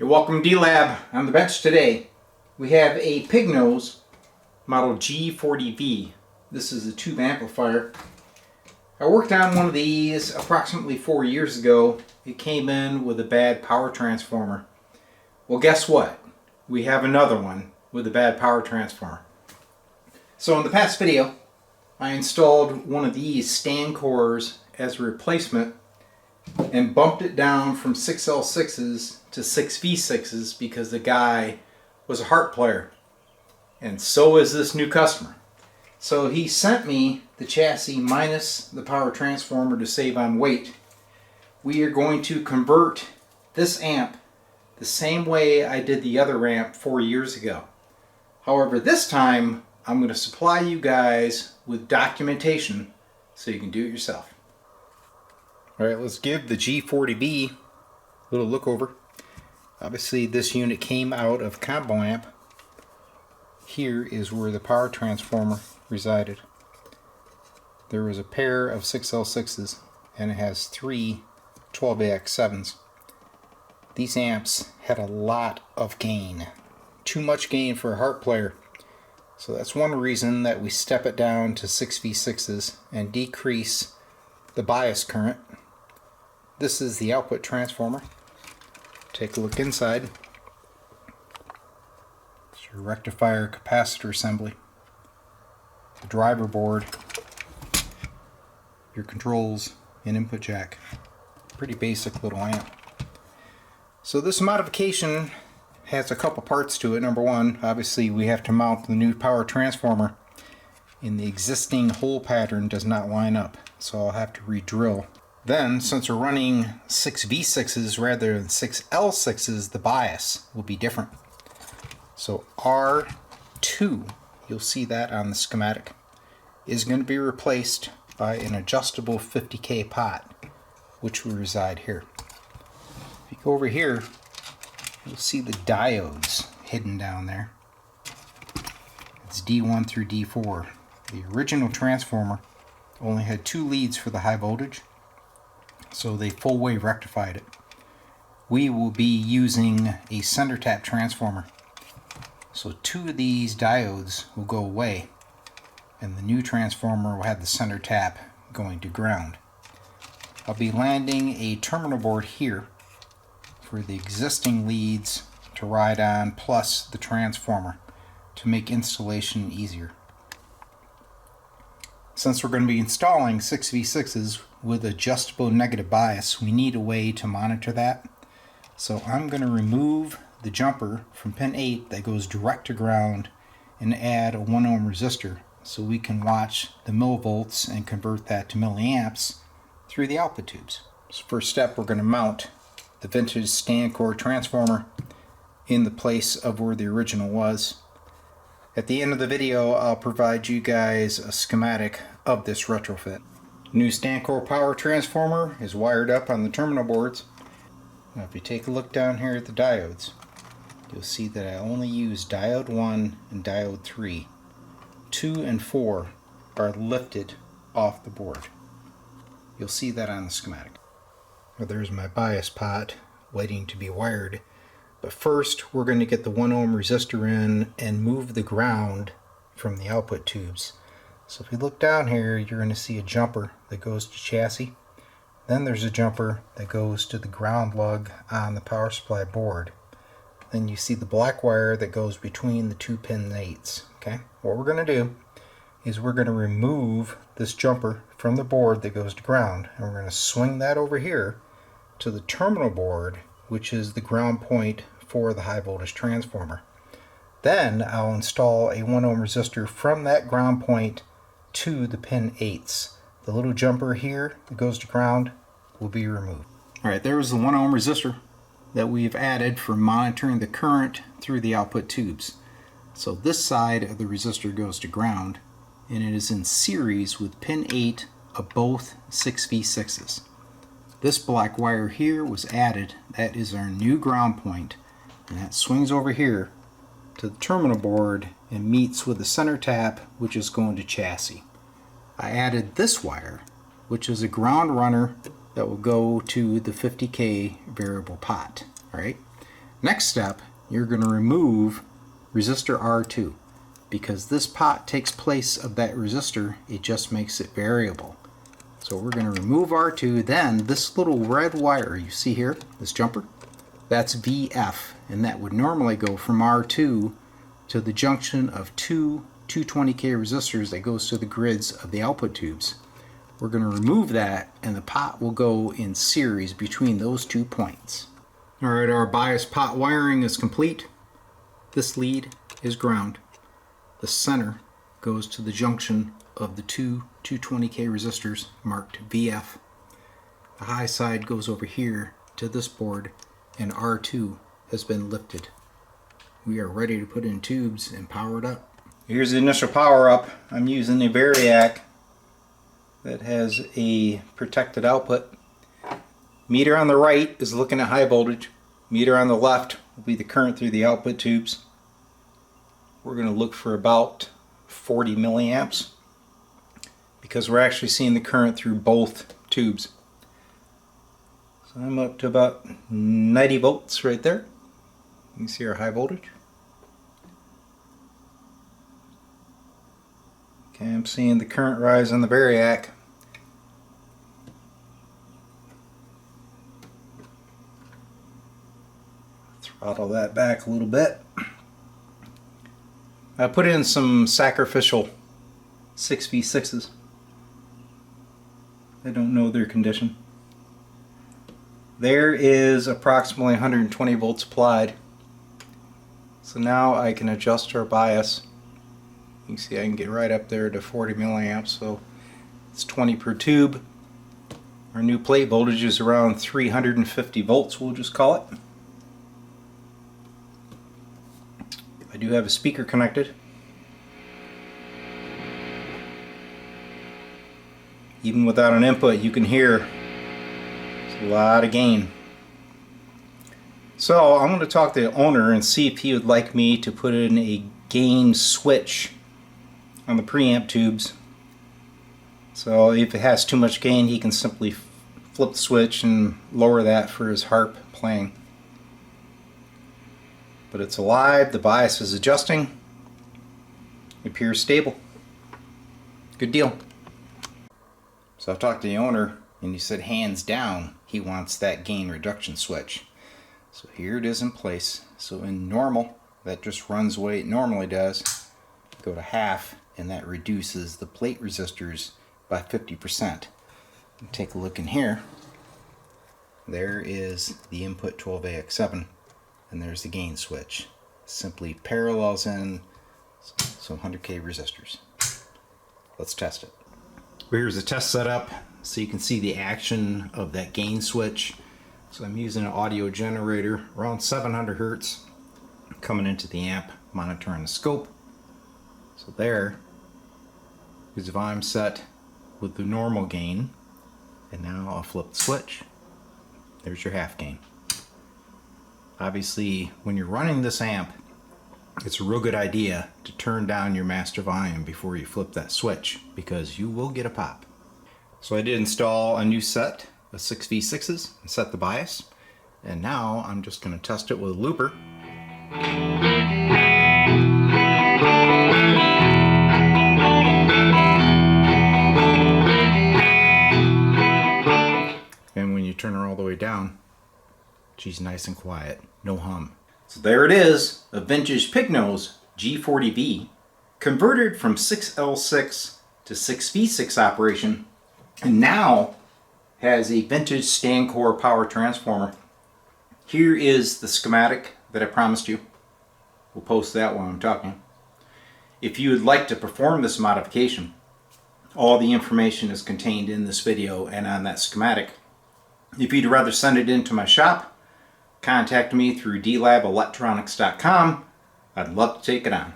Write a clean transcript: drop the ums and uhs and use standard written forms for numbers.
Hey, welcome to D-Lab. On the bench today we have a Pignose model G40V. This is a tube amplifier. I worked on one of these approximately 4 years ago. It came in with a bad power transformer. Well, guess what? We have another one with a bad power transformer. So in the past video I installed one of these stand cores as a replacement and bumped it down from 6L6s to 6V6s because the guy was a Harp player, and so is this new customer. So he sent me the chassis minus the power transformer to save on weight. We are going to convert this amp the same way I did the other amp 4 years ago. However, this time I'm going to supply you guys with documentation so you can do it yourself. Alright, let's give the G40V a little look over. Obviously this unit came out of combo amp. Here is where the power transformer resided. There was a pair of 6L6s and it has three 12AX7s. These amps had a lot of gain. Too much gain for a Harp player. So that's one reason that we step it down to 6V6s and decrease the bias current. This is the output transformer. Take a look inside. It's your rectifier capacitor assembly, the driver board, your controls, and input jack. Pretty basic little amp. So this modification has a couple parts to it. Number one, obviously we have to mount the new power transformer, and the existing hole pattern does not line up, so I'll have to re-drill. Then, since we're running 6V6s rather than 6L6s, the bias will be different. So R2, you'll see that on the schematic, is going to be replaced by an adjustable 50K pot, which will reside here. If you go over here, you'll see the diodes hidden down there. It's D1 through D4. The original transformer only had 2 leads for the high voltage, so they full wave rectified it. We will be using a center tap transformer. So 2 of these diodes will go away, and the new transformer will have the center tap going to ground. I'll be landing a terminal board here for the existing leads to ride on, plus the transformer, to make installation easier. Since we're going to be installing 6V6s with adjustable negative bias, we need a way to monitor that. So I'm going to remove the jumper from pin 8 that goes direct to ground and add a 1 ohm resistor so we can watch the millivolts and convert that to milliamps through the output tubes. So first step, we're going to mount the vintage stand core transformer in the place of where the original was. At the end of the video, I'll provide you guys a schematic of this retrofit. New stand core power transformer is wired up on the terminal boards. Now if you take a look down here at the diodes, you'll see that I only use diode 1 and diode 3. 2 and 4 are lifted off the board. You'll see that on the schematic. Well, there's my bias pot waiting to be wired. But first, we're going to get the 1 ohm resistor in and move the ground from the output tubes. So if you look down here, you're going to see a jumper that goes to chassis. Then there's a jumper that goes to the ground lug on the power supply board. Then you see the black wire that goes between the 2 pin 8s. Okay? What we're going to do is we're going to remove this jumper from the board that goes to ground, and we're going to swing that over here to the terminal board, which is the ground point for the high voltage transformer. Then I'll install a 1 ohm resistor from that ground point to the pin 8s. The little jumper here that goes to ground will be removed. Alright, there is the 1 ohm resistor that we've added for monitoring the current through the output tubes. So this side of the resistor goes to ground, and it is in series with pin 8 of both 6V6s. This black wire here was added. That is our new ground point, and that swings over here to the terminal board and meets with the center tap, which is going to chassis. I added this wire, which is a ground runner that will go to the 50K variable pot. Alright, Next step, you're going to remove resistor R2. Because this pot takes place of that resistor, it just makes it variable. So we're going to remove R2, then this little red wire you see here, this jumper, that's VF, and that would normally go from R2 to the junction of two 220K resistors that goes to the grids of the output tubes. We're going to remove that, and the pot will go in series between those 2 points. Alright, our bias pot wiring is complete. This lead is ground. The center goes to the junction of the two 220K resistors marked VF. The high side goes over here to this board, and R2 has been lifted. We are ready to put in tubes and power it up. Here's the initial power up. I'm using a Variac that has a protected output. Meter on the right is looking at high voltage. Meter on the left will be the current through the output tubes. We're going to look for about 40 milliamps because we're actually seeing the current through both tubes. So I'm up to about 90 volts right there. You can see our high voltage. Okay, I'm seeing the current rise on the Variac. Throttle that back a little bit. I put in some sacrificial 6v6s. I don't know their condition. There is approximately 120 volts applied. So now I can adjust our bias. You can see I can get right up there to 40 milliamps, so it's 20 per tube. Our new plate voltage is around 350 volts, we'll just call it. I do have a speaker connected. Even without an input, you can hear it's a lot of gain. So I'm going to talk to the owner and see if he would like me to put in a gain switch on the preamp tubes. So if it has too much gain, he can simply flip the switch and lower that for his Harp playing. But it's alive, the bias is adjusting, it appears stable. Good deal. So I talked to the owner and he said hands down he wants that gain reduction switch. So here it is in place. So in normal, that just runs the way it normally does. Go to half and that reduces the plate resistors by 50%. Take a look in here. There is the input 12AX7 and there's the gain switch. Simply parallels in some 100K resistors. Let's test it. Here's the test setup so you can see the action of that gain switch. So I'm using an audio generator around 700 Hertz coming into the amp, monitoring the scope. So there is the volume set with the normal gain, and now I'll flip the switch. There's your half gain. Obviously, when you're running this amp, it's a real good idea to turn down your master volume before you flip that switch, because you will get a pop. So I did install a new set of 6v6s and set the bias, and now I'm just going to test it with a looper. And when you turn her all the way down, she's nice and quiet, no hum. So there it is, a vintage Pignose G40V, converted from 6L6 to 6V6 operation, and now has a vintage stand-core power transformer. Here is the schematic that I promised you. We'll post that while I'm talking. If you would like to perform this modification, all the information is contained in this video and on that schematic. If you'd rather send it into my shop, contact me through dlabelectronics.com. I'd love to take it on.